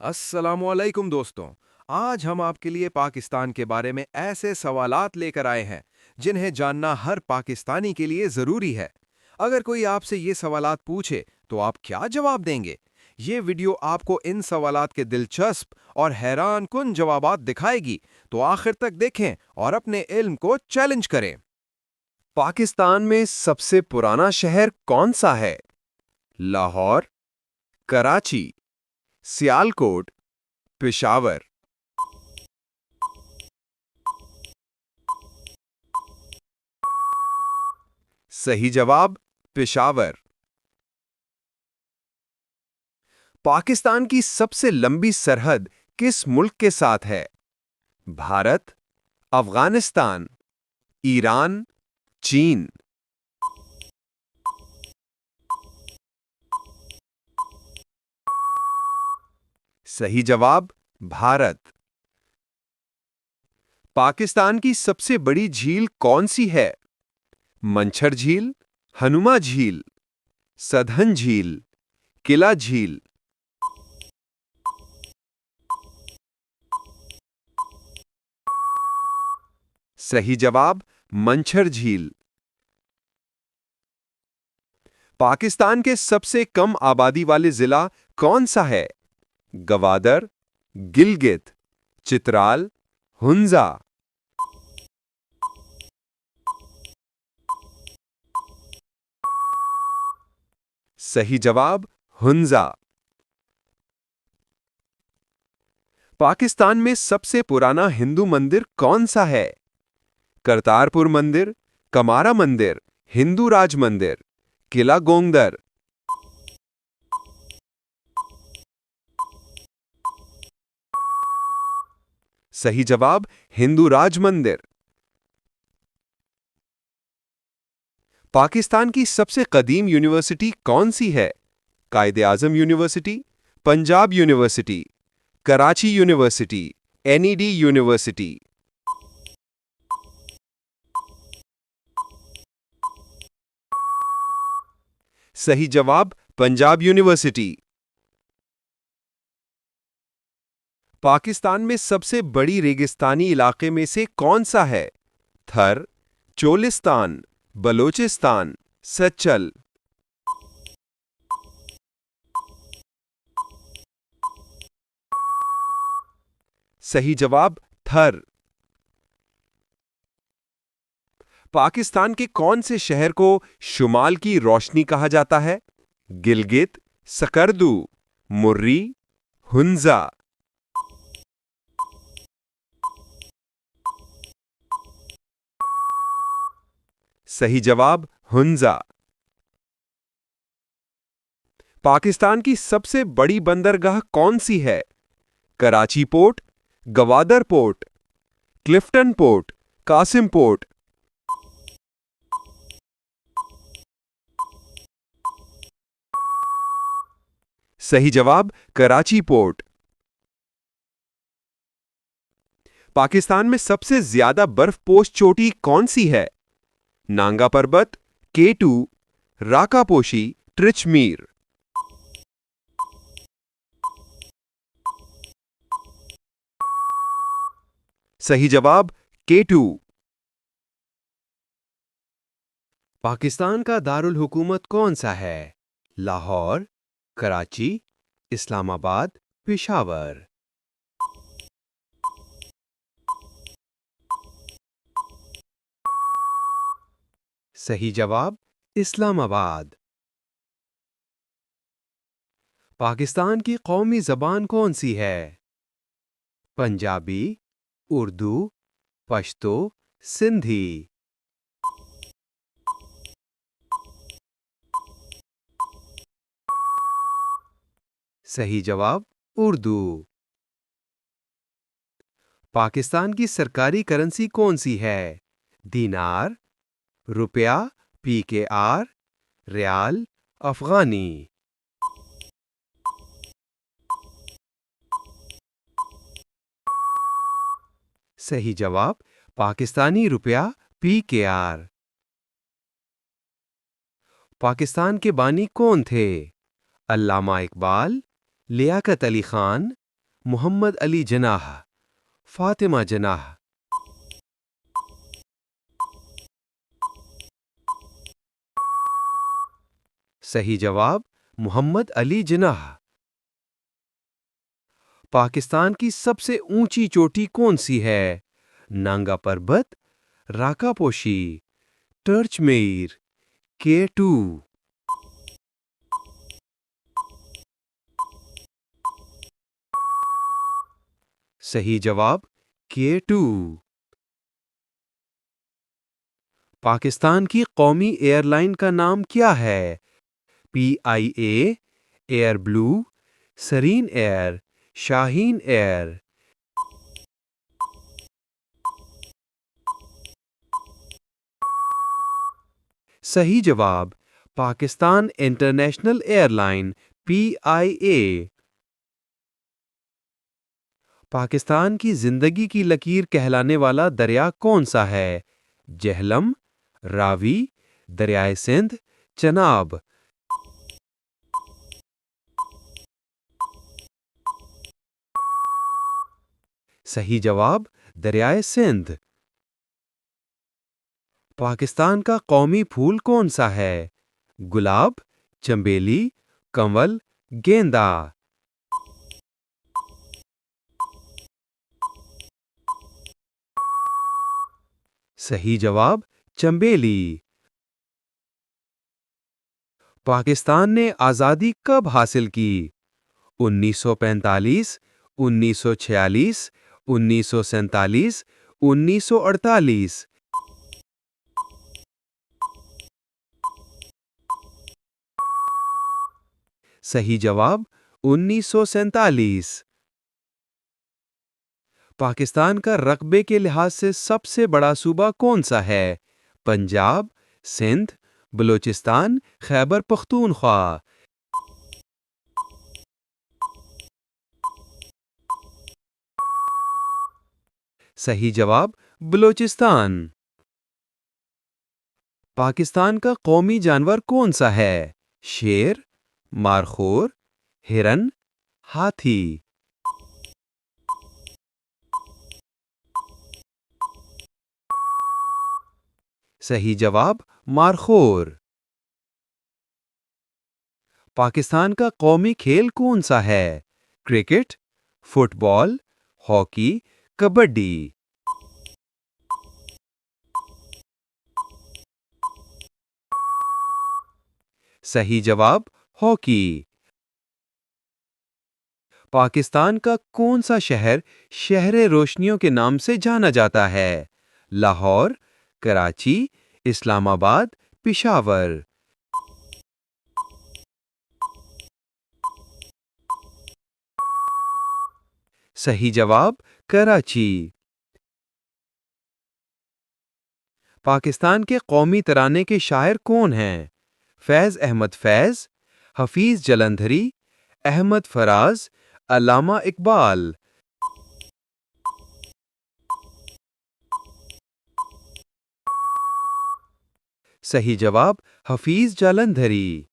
अस्सलामुअलैकुम दोस्तों। आज हम आपके लिए पाकिस्तान के बारे में ऐसे सवालात लेकर आए हैं जिन्हें जानना हर पाकिस्तानी के लिए ज़रूरी है। अगर कोई आपसे ये सवालात पूछे तो आप क्या जवाब देंगे? ये वीडियो आपको इन सवालात के दिलचस्प और हैरान कुन जवाबात दिखाएगी, तो आखिर तक देखें और अपने इल्म को चैलेंज करें। पाकिस्तान में सबसे पुराना शहर कौन सा है? लाहौर, कराची, सियालकोट, पेशावर। सही जवाब पेशावर। पाकिस्तान की सबसे लंबी सरहद किस मुल्क के साथ है? भारत, अफगानिस्तान, ईरान, चीन। सही जवाब भारत। पाकिस्तान की सबसे बड़ी झील कौन सी है? मंछर झील, हनुमा झील, सदहन झील, किला झील। सही जवाब मंछर झील। पाकिस्तान के सबसे कम आबादी वाले जिला कौन सा है? गवादर, गिलगित, चित्राल, हुंजा। सही जवाब हुंजा। पाकिस्तान में सबसे पुराना हिंदू मंदिर कौन सा है? करतारपुर मंदिर, कमारा मंदिर, हिंदू राज मंदिर, किला गोंगदर। सही जवाब हिंदू राज मंदिर। पाकिस्तान की सबसे कदीम यूनिवर्सिटी कौन सी है? Quaid-e Azam university, Punjab university, Karachi university, NED university. सही जवाब पंजाब यूनिवर्सिटी। पाकिस्तान में सबसे बड़ी रेगिस्तानी इलाके में से कौन सा है? थर, चोलिस्तान, बलोचिस्तान, सच्चल। सही जवाब थर। पाकिस्तान के कौन से शहर को शुमाल की रोशनी कहा जाता है? गिलगित, सकरदू, मुर्री, हुंजा। सही जवाब हुंजा। पाकिस्तान की सबसे बड़ी बंदरगाह कौन सी है? Karachi port, Gwadar port, Clifton port, Qasim port. सही जवाब कराची पोर्ट। पाकिस्तान में सबसे ज्यादा बर्फपोश चोटी कौन सी है? नांगा पर्वत, केटू, राकापोशी, ट्रिचमीर। सही जवाब केटू। पाकिस्तान का दारुल हुकूमत कौन सा है? लाहौर, कराची, इस्लामाबाद, पेशावर। सही जवाब इस्लामाबाद। पाकिस्तान की कौमी जबान कौन सी है? पंजाबी, उर्दू, पश्तो, सिंधी। सही जवाब उर्दू। पाकिस्तान की सरकारी करेंसी कौन सी है? दीनार, रुपया, पीकेआर, रियाल, अफगानी। सही जवाब पाकिस्तानी रुपया, पीकेआर। पाकिस्तान के बानी कौन थे? अल्लामा इकबाल, लियाकत अली खान, मोहम्मद अली जनाह, फातिमा जनाह। सही जवाब मोहम्मद अली जिनाह। पाकिस्तान की सबसे ऊंची चोटी कौन सी है? नांगा पर्वत, राकापोशी, टर्चमेयर, K2। सही जवाब K2। पाकिस्तान की कौमी एयरलाइन का नाम क्या है? PIA, Air Blue, Serene Air, Shaheen Air. सही जवाब Pakistan International Airline PIA। Pakistan की जिंदगी की लकीर कहलाने वाला दरिया कौन सा है? जहलम, रावी, दरियाए सिंध, चनाब। सही जवाब दरियाए सिंध। पाकिस्तान का कौमी फूल कौन सा है? गुलाब, चंबेली, कंवल, गेंदा। सही जवाब चंबेली। पाकिस्तान ने आज़ादी कब हासिल की? 1945, 1946, 1947, 1948। सही जवाब 1947। पाकिस्तान का रकबे के लिहाज से सबसे बड़ा सूबा कौन सा है? पंजाब, सिंध, बलूचिस्तान, खैबर पख्तूनख्वा। सही जवाब बलूचिस्तान। पाकिस्तान का कौमी जानवर कौन सा है? शेर, मारखोर, हिरन, हाथी। सही जवाब मारखोर। पाकिस्तान का कौमी खेल कौन सा है? Cricket, football, hockey, kabaddi. सही जवाब हॉकी। पाकिस्तान का कौन सा शहर शहरे रोशनियों के नाम से जाना जाता है? लाहौर, कराची, इस्लामाबाद, पिशावर। सही जवाब कराची। पाकिस्तान के कौमी तराने के शायर कौन हैं? फैज़ अहमद फैज़, हफीज़ जलंधरी, अहमद फराज, अल्लामा इकबाल। सही जवाब हफीज़ जालंधरी।